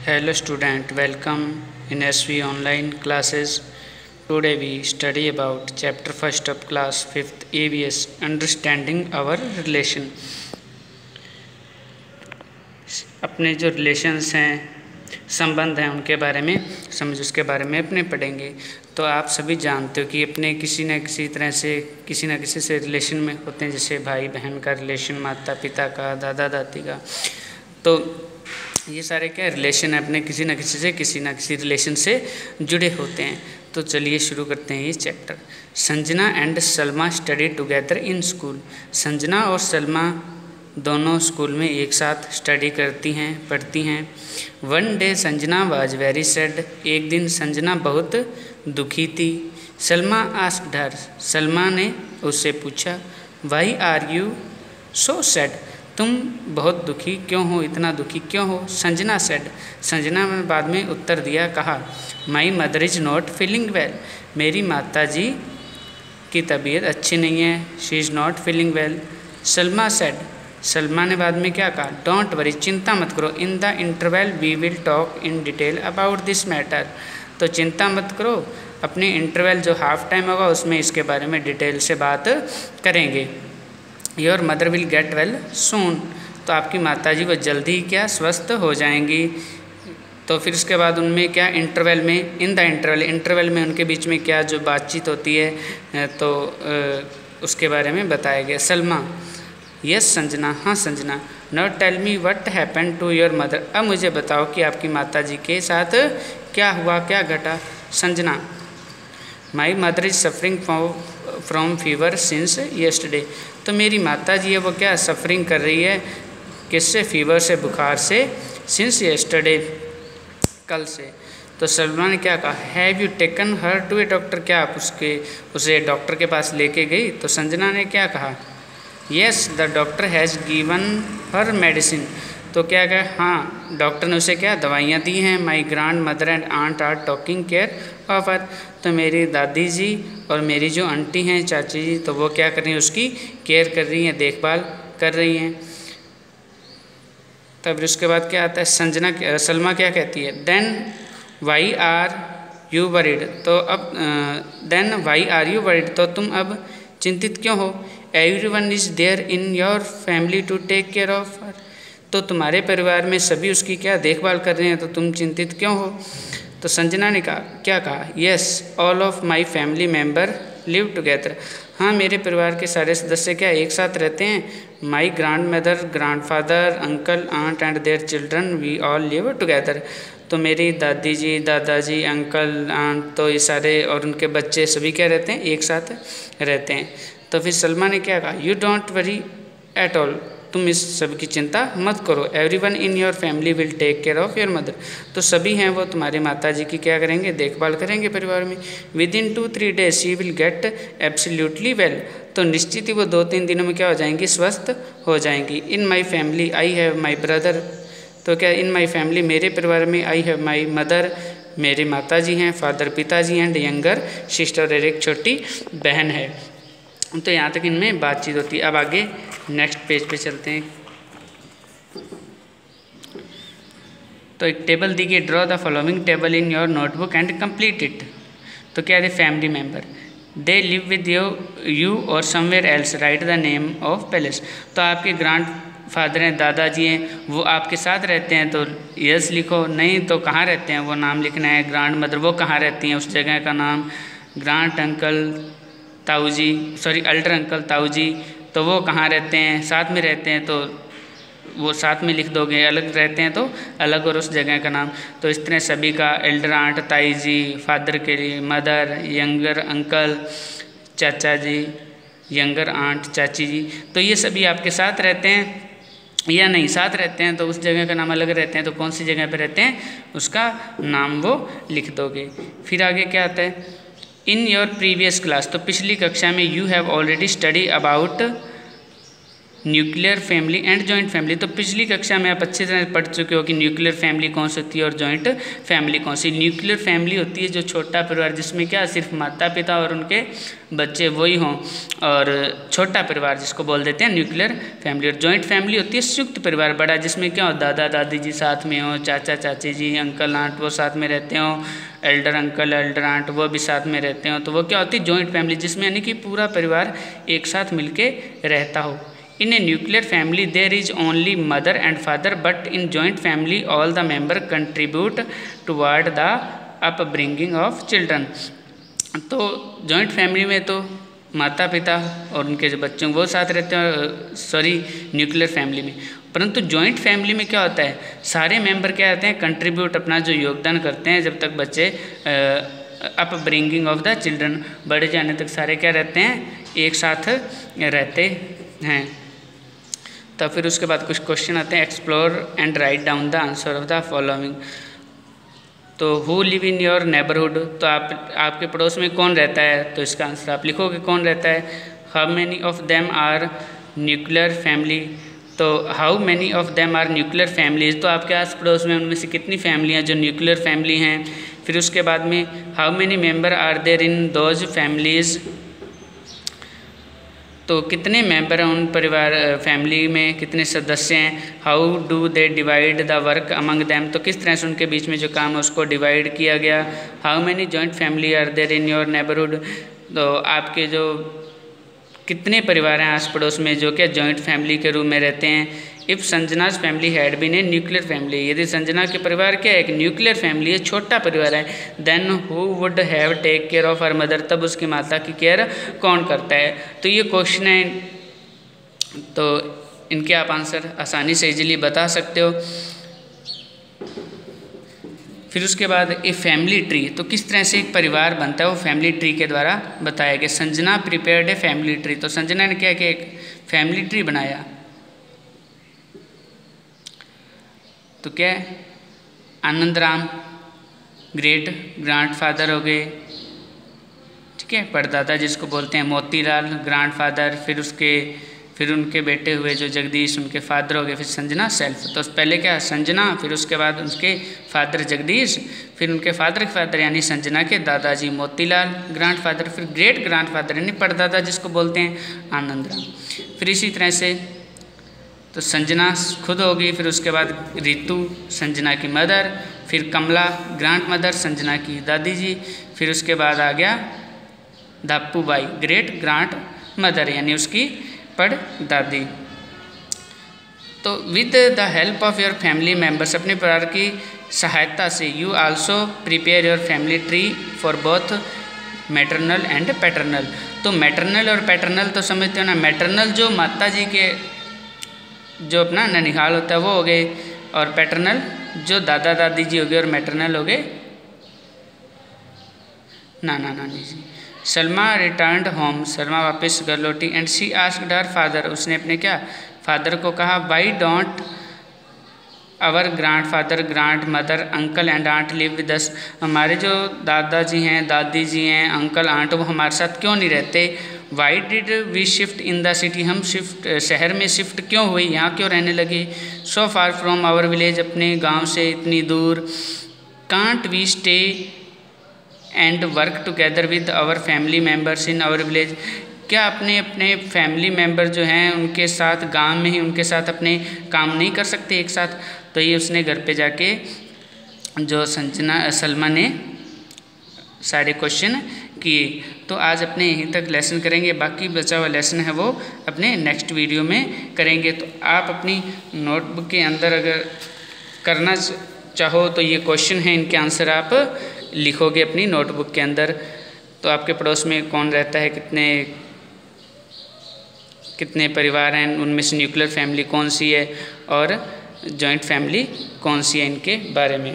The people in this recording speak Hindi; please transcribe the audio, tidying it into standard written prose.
Hello student, welcome in SV online classes. Today we study about chapter 1st of class 5th ABS Understanding our Relation. अपने जो रिलेशंस हैं, संबंध हैं, उनके बारे में उसके बारे में अपने पढ़ेंगे। तो आप सभी जानते हो कि अपने किसी न किसी तरह से किसी न किसी से रिलेशन में होते हैं, जैसे भाई बहन का रिलेशन, माता पिता का, दादा दादी का। तो ये सारे क्या रिलेशन है, अपने किसी न किसी रिलेशन से जुड़े होते हैं। तो चलिए शुरू करते हैं ये chapter. Sanjana and Salma study together in school. Sanjana और सलमा दोनों स्कूल में एक साथ स्टडी पढ़ती हैं। One day Sanjana was very sad. एक दिन संजना बहुत दुखी थी। Salma asked her. सलमा ने उससे पूछा, why are you so sad? तुम बहुत दुखी क्यों हो, इतना दुखी क्यों हो? संजना सेड। संजना ने बाद में उत्तर दिया, कहा, my mother is not feeling well. मेरी माता जी की तबीयत अच्छी नहीं है। She is not feeling well. Salma said. Salma ने बाद में क्या कहा, डोंट वरी, चिंता मत करो। In the interval we will talk in detail about this matter. तो चिंता मत करो, अपने इंटरवल जो हाफ टाइम होगा उसमें इसके बारे में डिटेल से बात करेंगे। Your mother will get well soon. तो आपकी माता जी वो जल्दी क्या स्वस्थ हो जाएंगी। तो फिर उसके बाद उनमें क्या इंटरवल में, इन द इंटरवल में उनके बीच में क्या जो बातचीत होती है तो उसके बारे में बताया गया। सलमा, यस संजना, हाँ Sanjana. Now tell me what happened to your mother. अब मुझे बताओ कि आपकी माता जी के साथ क्या हुआ, क्या घटा। Sanjana, my mother is suffering from fever since yesterday. तो मेरी माता जी है वो क्या सफरिंग कर रही है, किससे? फीवर से, बुखार से। सिंस येस्टरडे, कल से। तो सलमा ने क्या कहा, have you taken her to a doctor? क्या आप उसे डॉक्टर के पास लेके गई? तो संजना ने क्या कहा, yes the doctor has given her medicine. तो क्या कहा, हाँ डॉक्टर ने उसे क्या दवाइयाँ दी हैं। My grandmother and aunt are talking care of her. तो मेरी दादी जी और मेरी जो आंटी हैं, चाची जी, तो वो क्या कर रही हैं, उसकी केयर कर रही हैं, देखभाल कर रही हैं। तब उसके बाद क्या आता है, सलमा क्या कहती है, then why are you worried. तो अब then why are you worried, तो तुम अब चिंतित क्यों हो? Everyone is there in your family to take care of her. तो तुम्हारे परिवार में सभी उसकी क्या देखभाल कर रहे हैं, तो तुम चिंतित क्यों हो? तो संजना ने कहा, क्या कहा, yes all of my family member live together. हाँ मेरे परिवार के सारे सदस्य क्या एक साथ रहते हैं। My grandmother, grandfather, uncle, aunt and their children, we all live together. तो मेरी दादी जी, दादाजी, अंकल, आंट, तो ये सारे और उनके बच्चे सभी क्या रहते हैं, एक साथ रहते हैं। तो फिर सलमा ने क्या कहा, you don't worry at all, तुम इस सब की चिंता मत करो। Everyone in your family will take care of your mother. तो सभी हैं वो तुम्हारे माता जी की क्या करेंगे, देखभाल करेंगे परिवार में। With in 2-3 days she will get absolutely well. तो निश्चित ही वो 2-3 दिनों में क्या हो जाएंगी, स्वस्थ हो जाएंगी। In my family I have my brother. तो क्या इन माई फैमिली, मेरे परिवार में, आई हैव माई मदर, मेरे माता जी हैं, फादर पिताजी हैं, एंड यंगर सिस्टर, और एक छोटी बहन है। तो यहाँ तक इनमें बातचीत होती है। अब आगे नेक्स्ट पेज पे चलते हैं। तो एक टेबल दी गई, draw the following table in your notebook and complete it. तो क्या है, family member, they live with you or somewhere else, write the name of place. तो आपके ग्रैंड फादर हैं, दादाजी हैं, वो आपके साथ रहते हैं, तो यस लिखो। नहीं तो कहाँ रहते हैं वो नाम लिखना है। ग्रैंड मदर वो कहाँ रहती हैं, उस जगह का नाम। ग्रैंड अंकल ताऊजी, एल्डर अंकल ताऊजी, तो वो कहाँ रहते हैं, साथ में रहते हैं, तो वो साथ में लिख दोगे। अलग रहते हैं तो अलग, और उस जगह का नाम। तो इस तरह सभी का, एल्डर आंट ताई जी, फादर के लिए मदर, यंगर अंकल चाचा जी, यंगर आंट चाची जी, तो ये सभी आपके साथ रहते हैं या नहीं साथ रहते हैं, तो उस जगह का नाम अलग रहते हैं, तो कौन सी जगह पर रहते हैं उसका नाम वो लिख दोगे। फिर आगे क्या आता है, इन योर प्रीवियस क्लास, तो पिछली कक्षा में, you have already study about nuclear family and joint family. तो पिछली कक्षा में आप अच्छी तरह पढ़ चुके हो कि न्यूक्लियर फैमिली कौन सी होती है और जॉइंट फैमिली कौन सी। न्यूक्लियर फैमिली होती है जो छोटा परिवार जिसमें क्या सिर्फ माता पिता और उनके बच्चे वही हों, और छोटा परिवार जिसको बोल देते हैं न्यूक्लियर फैमिली। और जॉइंट फैमिली होती है संयुक्त परिवार बड़ा, जिसमें क्या हो दादा दादी जी साथ में हो, चाचा चाची जी, अंकल आंट वो साथ में रहते हों, एल्डर अंकल एल्डर आंट वो भी साथ में रहते हो, तो वो क्या होती है जॉइंट फैमिली, जिसमें यानी कि पूरा परिवार एक साथ मिलके रहता हो। In a nuclear family there is only mother and father, but in joint family all the member contribute toward the upbringing of children। तो जॉइंट फैमिली में तो माता पिता और उनके जो बच्चों वो साथ रहते हैं, सॉरी न्यूक्लियर फैमिली में। परंतु जॉइंट फैमिली में क्या होता है, सारे मेंबर क्या रहते हैं, कंट्रीब्यूट अपना जो योगदान करते हैं जब तक बच्चे अपब्रिंगिंग ऑफ द चिल्ड्रन बड़े जाने तक सारे क्या रहते हैं, एक साथ रहते हैं। तो फिर उसके बाद कुछ क्वेश्चन आते हैं, explore and write down the answer of the following. तो who live in your neighbourhood, तो आपके पड़ोस में कौन रहता है, तो इसका आंसर आप लिखोगे कौन रहता है। How many of them are nuclear family, तो how many of them are nuclear families, तो आपके आस पड़ोस में उनमें से कितनी फैमिलियाँ जो न्यूक्लियर फैमिली हैं। फिर उसके बाद में how many member are there in those families, तो कितने मेंबर हैं उन परिवार फैमिली में, कितने सदस्य हैं। How do they divide the work among them, तो किस तरह से उनके बीच में जो काम है उसको डिवाइड किया गया। How many joint family are there in your neighbourhood, तो आपके जो कितने परिवार हैं आस पड़ोस में जो कि जॉइंट फैमिली के रूप में रहते हैं। If Sanjana's family had been a nuclear family, यदि संजना के परिवार क्या है, एक न्यूक्लियर फैमिली है, छोटा परिवार है। Then who would have take care of her mother, तब उसकी माता की केयर कौन करता है। तो ये क्वेश्चन है, तो इनके आप आंसर आसानी से इजीली बता सकते हो। फिर उसके बाद ए फैमिली ट्री, तो किस तरह से एक परिवार बनता है वो फैमिली ट्री के द्वारा बताया गया। Sanjana prepared a family tree, तो संजना ने क्या किया, एक फैमिली ट्री बनाया। तो क्या है, आनंद राम ग्रेट ग्रैंडफादर हो गए, ठीक है, परदादा जिसको बोलते हैं, मोतीलाल ग्रैंडफादर, फिर उनके बेटे हुए जो जगदीश उनके फादर हो गए, फिर संजना सेल्फ। तो पहले क्या संजना, फिर उसके बाद उनके फादर जगदीश, फिर उनके फादर के फादर यानी संजना के दादाजी मोतीलाल ग्रैंडफादर, फिर ग्रेट ग्रैंडफादर यानी परदादा जिसको बोलते हैं आनंद राम। फिर इसी तरह से तो संजना खुद होगी, फिर उसके बाद रितु संजना की मदर, फिर कमला ग्रैंड मदर संजना की दादी जी, फिर उसके बाद आ गया धाप्पू बाई ग्रेट ग्रैंड मदर यानी उसकी पड़ दादी। तो with the help of your family members, अपने परिवार की सहायता से, you also prepare your family tree for both maternal and paternal. तो मैटरनल और पैटर्नल तो समझते हो ना, मैटरनल जो माता जी के जो अपना ननिहाल होता है वो हो गए, और पैटर्नल जो दादा दादी जी हो गए, और मैटरनल हो गए नाना नानी जी। सलमा रिटर्न्ड होम, सलमा वापस घर लौटी, and she asked her father, उसने अपने क्या फादर को कहा, why don't our grandfather grandmother uncle and aunt live with us, हमारे जो दादाजी हैं दादी जी हैं अंकल आंट वो हमारे साथ क्यों नहीं रहते। Why did we shift in the city, हम शहर में शिफ्ट क्यों हुई, यहाँ क्यों रहने लगे। So far from our village, अपने गांव से इतनी दूर। Can't we stay and work together with our family members in our village, क्या अपने फैमिली मेम्बर जो हैं उनके साथ गांव में ही उनके साथ अपने काम नहीं कर सकते एक साथ। तो ये उसने घर पे जाके जो सलमा ने सारे क्वेश्चन किए। तो आज अपने यहीं तक लेसन करेंगे, बाकी बचा हुआ लेसन है वो अपने नेक्स्ट वीडियो में करेंगे। तो आप अपनी नोटबुक के अंदर अगर करना चाहो तो ये क्वेश्चन है, इनके आंसर आप लिखोगे अपनी नोटबुक के अंदर। तो आपके पड़ोस में कौन रहता है, कितने परिवार हैं, उनमें से न्यूक्लियर फैमिली कौन सी है और जॉइंट फैमिली कौन सी है, इनके बारे में।